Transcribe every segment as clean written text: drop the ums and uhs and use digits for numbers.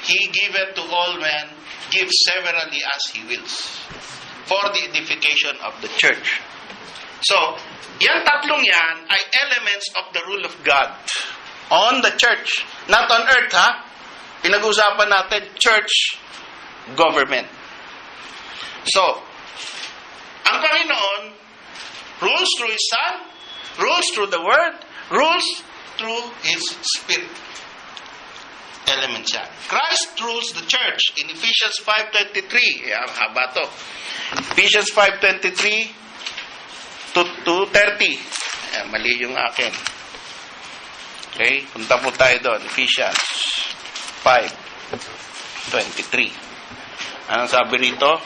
He giveth to all men, gives severally as He wills, for the edification of the church. So, yan tatlong yan ay elements of the rule of God on the church. Not on earth, ha? Pinag-usapan natin church government. So, ang Panginoon rules through His Son, rules through the Word, rules through His Spirit. Element siya. Christ rules the church in Ephesians 5:23. Haba to. Ephesians 5:23 to 30. Mali yung akin. Okay? Punta po tayo doon. Ephesians 5:23. Anong sabi rito?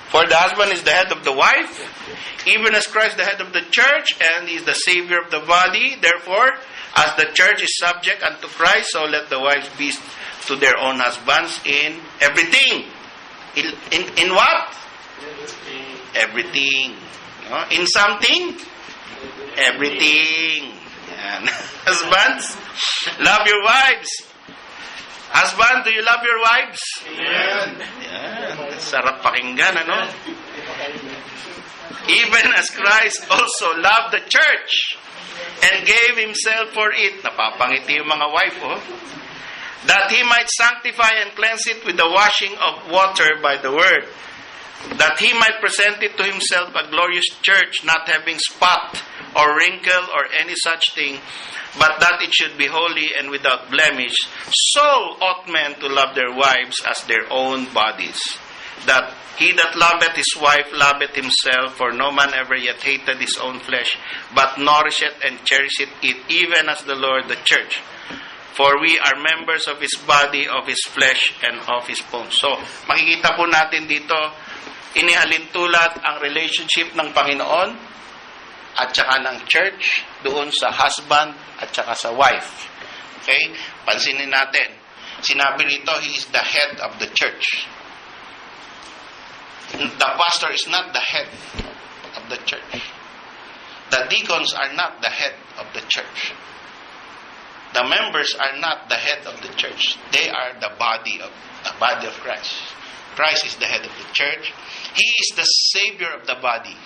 For the husband is the head of the wife, even as Christ the head of the church, and He is the Savior of the body. Therefore, as the church is subject unto Christ, so let the wives be to their own husbands in everything. In what? Everything. No? In something? Everything. Yan. Husbands, love your wives. Husband, do you love your wives? Amen. Yan. Sarap pakinggan, ano? Even as Christ also loved the church and gave Himself for it. Napapangiti yung mga wife, oh. That He might sanctify and cleanse it with the washing of water by the word. That He might present it to Himself a glorious church, not having spot or wrinkle or any such thing, but that it should be holy and without blemish. So ought men to love their wives as their own bodies. That he that loveth his wife loveth himself, for no man ever yet hated his own flesh, but nourisheth and cherisheth it, even as the Lord the church. For we are members of His body, of His flesh, and of His bones. So, makikita po natin dito, inihalintulad ang relationship ng Panginoon at saka ng church doon sa husband at saka sa wife. Okay? Pansinin natin. Sinabi rito, He is the head of the church. The pastor is not the head of the church. The deacons are not the head of the church. The members are not the head of the church. They are the body of Christ. Christ is the head of the church. He is the Savior of the body.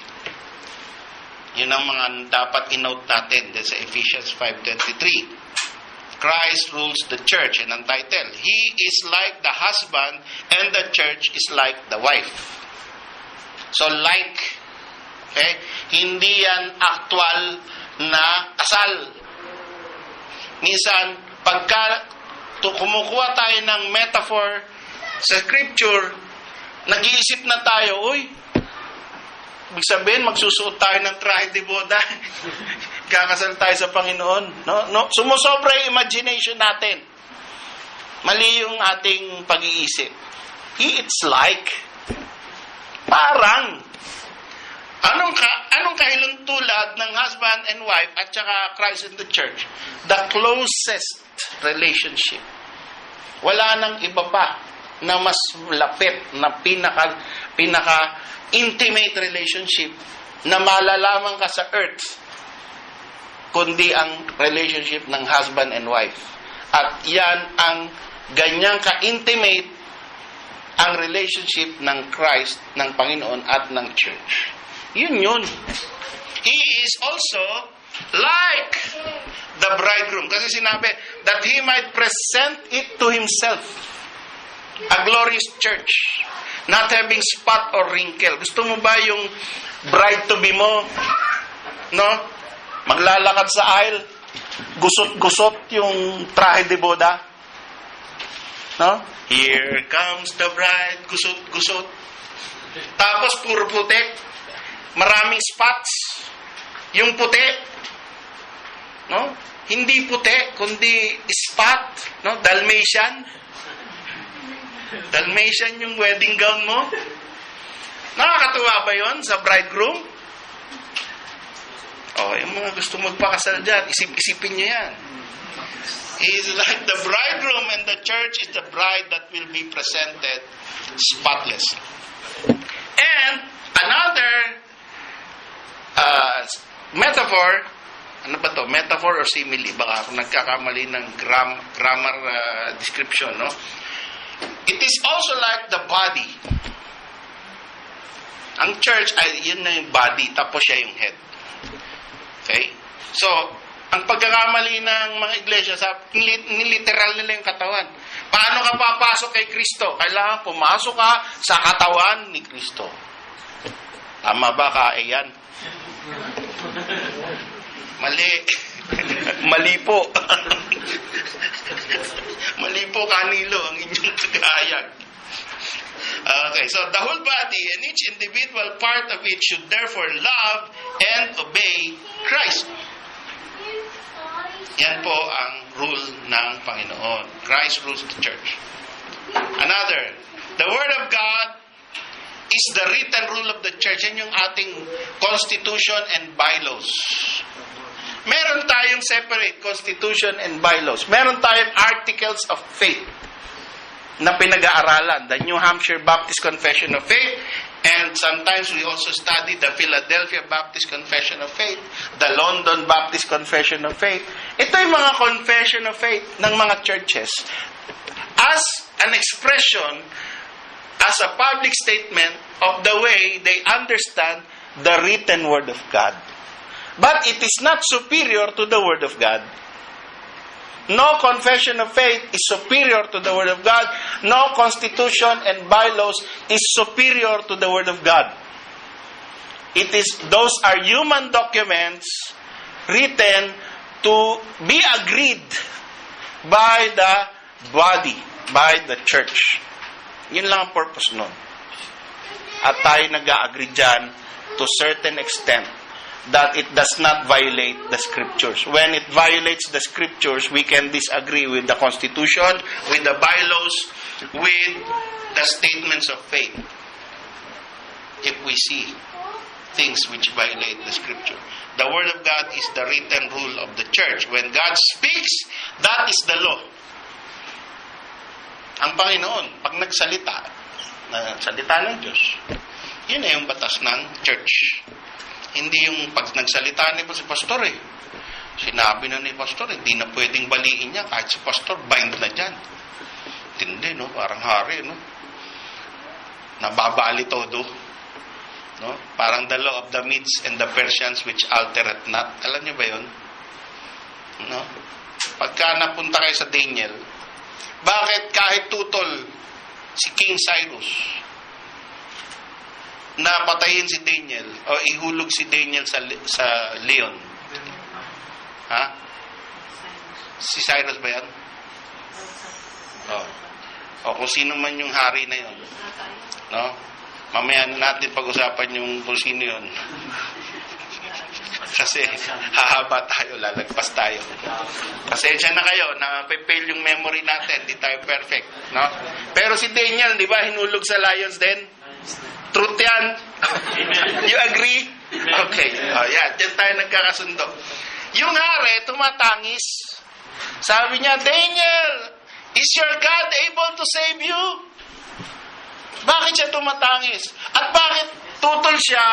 Yun ang mga dapat i-note natin sa Ephesians 5:23. Christ rules the church, and ang title, He is like the husband and the church is like the wife. So like, okay, hindi yan actual na kasal. Minsan, pagka kumukuha tayo ng metaphor sa scripture, nag-iisip na tayo, uy, ibig sabihin, magsusuot tayo ng trahe de boda. Kakasal tayo sa Panginoon. No? Sumusobra yung imagination natin. Mali yung ating pag-iisip. It's like, parang, anong kahilintulad ng husband and wife at saka Christ in the church? The closest relationship. Wala nang iba pa na mas lapit, na pinaka-intimate relationship na malalaman ka sa earth, kundi ang relationship ng husband and wife. At yan ang ganyang ka-intimate ang relationship ng Christ, ng Panginoon at ng church. Yun. He is also like the bridegroom. Kasi sinabi, that He might present it to Himself. A glorious church. Not having spot or wrinkle. Gusto mo ba yung bride-to-be mo? No? Maglalakad sa aisle. Gusot-gusot yung trahe de boda. No? Here comes the bride. Gusot-gusot. Tapos puro puti. Maraming spots. Yung puti. No? Hindi puti, kundi spot. No? Dalmatian yung wedding gown mo. Nakakatuwa ba yon sa bridegroom? Yung mga gusto magpakasal dyan, isipin nyo yan. He is like the bridegroom, and the church is the bride that will be presented spotless. And another metaphor, ano ba to? Metaphor or simile? Baka ako nagkakamali ng grammar description, no? It is also like the body. Ang church, ay yun na yung body, tapos siya yung head. Okay? So, ang pagkakamali ng mga iglesia, niliteral nila yung katawan. Paano ka papasok kay Kristo? Kailangan pumasok ka sa katawan ni Kristo. Tama ba ka? Ayan. Mali. Mali po. Mali po, kanilo, ang inyong pag-aayag. Okay, so the whole body and each individual part of it should therefore love and obey Christ. Yan po ang rule ng Panginoon. Christ rules the church. Another, the Word of God is the written rule of the church. Yan yung ating constitution and bylaws. Meron tayong separate constitution and bylaws. Meron tayong articles of faith na pinag-aaralan. The New Hampshire Baptist Confession of Faith, and sometimes we also study the Philadelphia Baptist Confession of Faith, the London Baptist Confession of Faith. Ito yung mga confession of faith ng mga churches as an expression, as a public statement of the way they understand the written Word of God. But it is not superior to the Word of God. No confession of faith is superior to the Word of God. No constitution and bylaws is superior to the Word of God. Those are human documents written to be agreed by the body, by the church. Yun lang ang purpose nun. At tayo nag-a-agree dyan to certain extent that it does not violate the Scriptures. When it violates the Scriptures, we can disagree with the Constitution, with the bylaws, with the statements of faith. If we see things which violate the Scripture. The Word of God is the written rule of the church. When God speaks, that is the law. Ang Panginoon, pag nagsalita ng Diyos, yun ay yung batas ng church. Hindi yung pag nagsalita ni si pastor sinabi na ni pastor, hindi na pwedeng baliin niya kahit si pastor, bind na dyan. Tindi, no? Parang hari, no? Nababali todo. No? Parang the law of the Medes and the Persians which altereth not. Alam niyo ba yun? No? Pagka napunta kayo sa Daniel, bakit kahit tutol si King Cyrus na patayin si Daniel o ihulog si Daniel sa leon? Ha? Si Cyrus ba yan? O kung sino man yung hari na yun. No? Mamaya natin pag-usapan yung kung sino yun. Kasi hahaba tayo, lalagpas tayo. Pasensya na kayo, na-fail yung memory natin, di tayo perfect. No? Pero si Daniel, di ba, hinulog sa lions din? Truth yan? You agree? Okay. Yan. Diyan tayo nagkakasundo. Yung hari, tumatangis. Sabi niya, Daniel, is your God able to save you? Bakit siya tumatangis? At bakit tutol siya,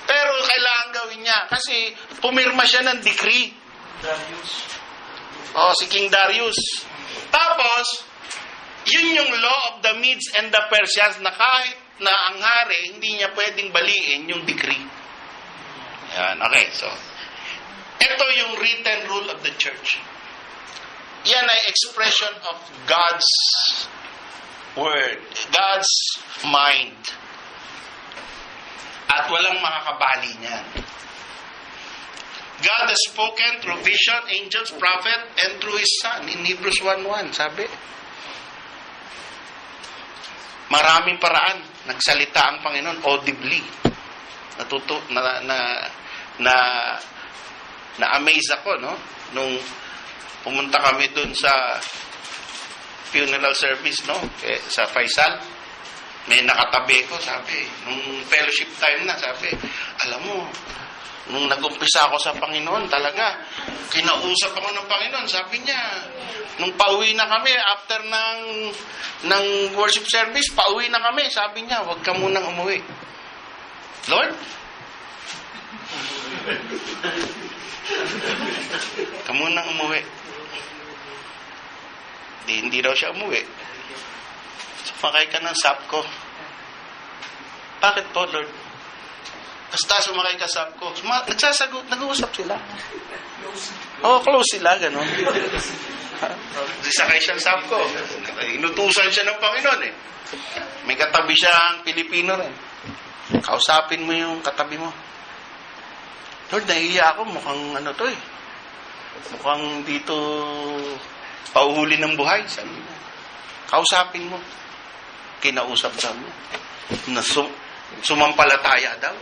pero kailangan gawin niya? Kasi pumirma siya ng decree. Si King Darius. Tapos, yun yung law of the Medes and the Persians na kahit na ang hari, hindi niya pwedeng baliin yung decree. Yan, okay. So, ito yung written rule of the church. Yan ay expression of God's word, God's mind. At walang makakabali niyan. God has spoken through vision, angels, prophet, and through His Son. In Hebrews 1:1, sabi. Maraming paraan. Nagsalita ang Panginoon audibly. Na-amaze ako, no? Nung pumunta kami dun sa funeral service, no? Sa Faisal. May nakatabi ko, sabi. Nung fellowship time na, sabi, alam mo, nung nag-umpisa ako sa Panginoon, talaga, kinausap ako ng Panginoon. Sabi niya, nung pauwi na kami, after ng worship service, pauwi na kami. Sabi niya, huwag ka munang umuwi. Lord? Ka munang umuwi. Hindi daw siya umuwi. Sumakay ka ng SAPCO. Bakit po, Lord? Basta sumakay ka sa SAPCO. Nagsasagot, nag-uusap sila. Close sila, gano'n. Sakay siya ng SAPCO. Inutusan siya ng Panginoon eh. May katabi siyang Pilipino rin. Kausapin mo yung katabi mo. Lord, nahihiya ako. Mukhang ano to eh. Mukhang dito pauhuli ng buhay. Sabi mo. Kausapin mo. Kinausap sa mo. Sumampalataya daw.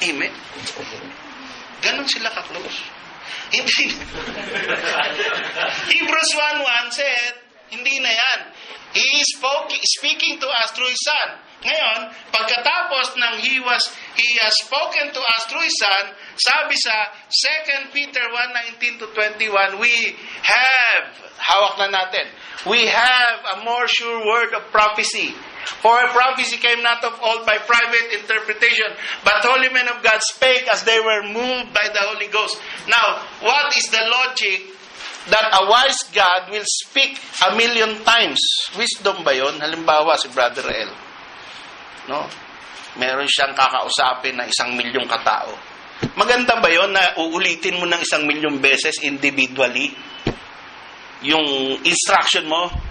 Amen. Ganon sila ka-close. Hindi. Hebrews 1:1 said, hindi na yan. He is speaking to us through His Son. Ngayon, pagkatapos ng He has spoken to us through His Son, sabi sa 2 Peter 1:19-21, we have, hawak na natin, we have a more sure word of prophecy. For prophecy came not of old by private interpretation, but holy men of God spake as they were moved by the Holy Ghost. Now, what is the logic that a wise God will speak 1,000,000 times? Wisdom ba yun? Halimbawa, si Brother El. No? Meron siyang kakausapin na 1,000,000 katao. Maganda ba yun na uulitin mo ng 1,000,000 beses individually yung instruction mo?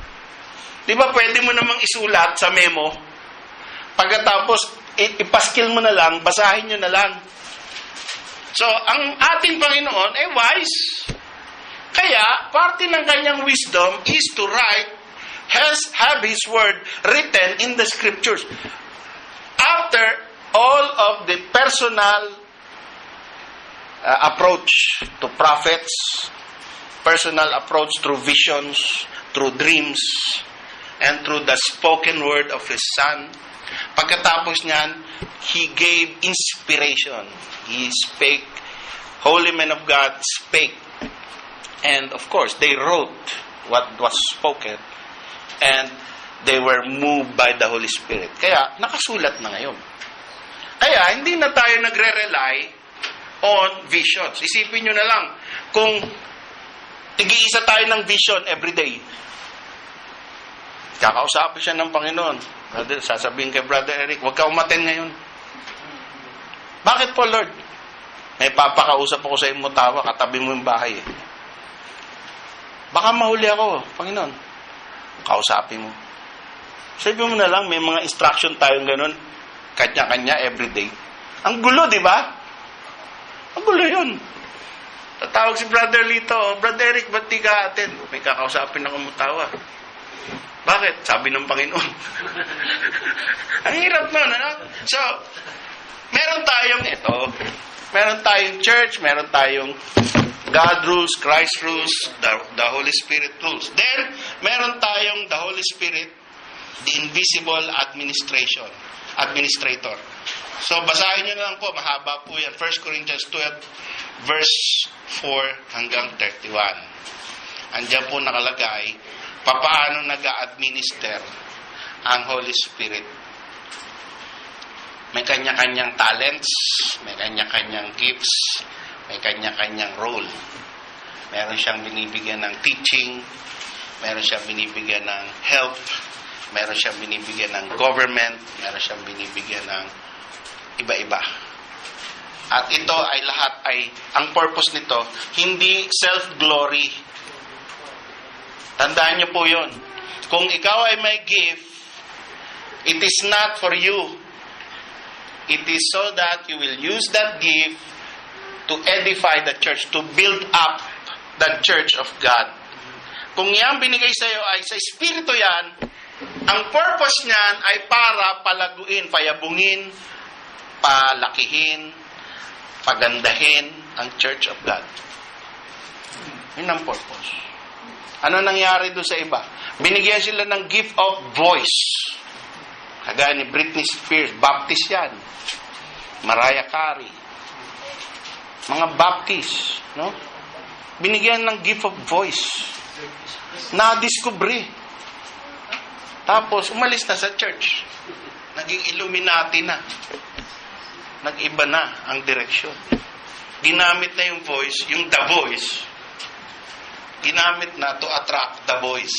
Di ba pwede mo namang isulat sa memo? Pagkatapos, ipaskil mo na lang, basahin nyo na lang. So, ang ating Panginoon ay wise. Kaya, parte ng kanyang wisdom is to have His word written in the scriptures. After all of the personal approach to prophets, personal approach through visions, through dreams, and through the spoken word of His Son. Pagkatapos niyan, He gave inspiration. He spake. Holy men of God spake. And of course, they wrote what was spoken. And they were moved by the Holy Spirit. Kaya, nakasulat na ngayon. Kaya, hindi na tayo nagre-rely on visions. Isipin nyo na lang, kung tig-iisa tayo ng vision everyday, kakausapin siya ng Panginoon. Brother, sasabihin kay Brother Eric, huwag ka umaten ngayon. Bakit po, Lord? May papakausap ako sa iyong mutawa, katabi mo yung bahay. Baka mahuli ako, Panginoon. Kausapin mo. Sabi mo na lang, may mga instruction tayong ganun, kanya-kanya, everyday. Ang gulo, di ba? Ang gulo yun. Tatawag si Brother Lito, Brother Eric, ba't di ka atin? May kakausapin akong mutawa. Bakit? Sabi ng Panginoon. Ang hirap nun, ano? So, meron tayong ito. Meron tayong church, meron tayong God rules, Christ rules, the Holy Spirit rules. Then, meron tayong the Holy Spirit, the invisible administrator. So, basahin nyo na lang po, mahaba po yan. 1 Corinthians 12, verse 4 hanggang 31. Andiyan po nakalagay, papaano nag-a-administer ang Holy Spirit. May kanya-kanyang talents, may kanya-kanyang gifts, may kanya-kanyang role. Meron siyang binibigyan ng teaching, meron siyang binibigyan ng help, meron siyang binibigyan ng government, meron siyang binibigyan ng iba-iba. At ito ay lahat ay, ang purpose nito, hindi self-glory. Tandaan niyo po yun. Kung ikaw ay may gift, it is not for you. It is so that you will use that gift to edify the church, to build up the church of God. Kung yan binigay sa iyo ay sa Espiritu yan, ang purpose niyan ay para palaguin, payabungin, palakihin, pagandahin ang church of God. Yun ang purpose. Ano nangyari doon sa iba? Binigyan sila ng gift of voice. Kagaya ni Britney Spears, Baptist yan. Mariah Carey. Mga Baptist, no? Binigyan ng gift of voice. Na-discovery. Tapos, umalis na sa church. Naging Illuminati na. Nag-iba na ang direksyon. Ginamit na yung voice, yung the voice. Ginamit na to attract the boys.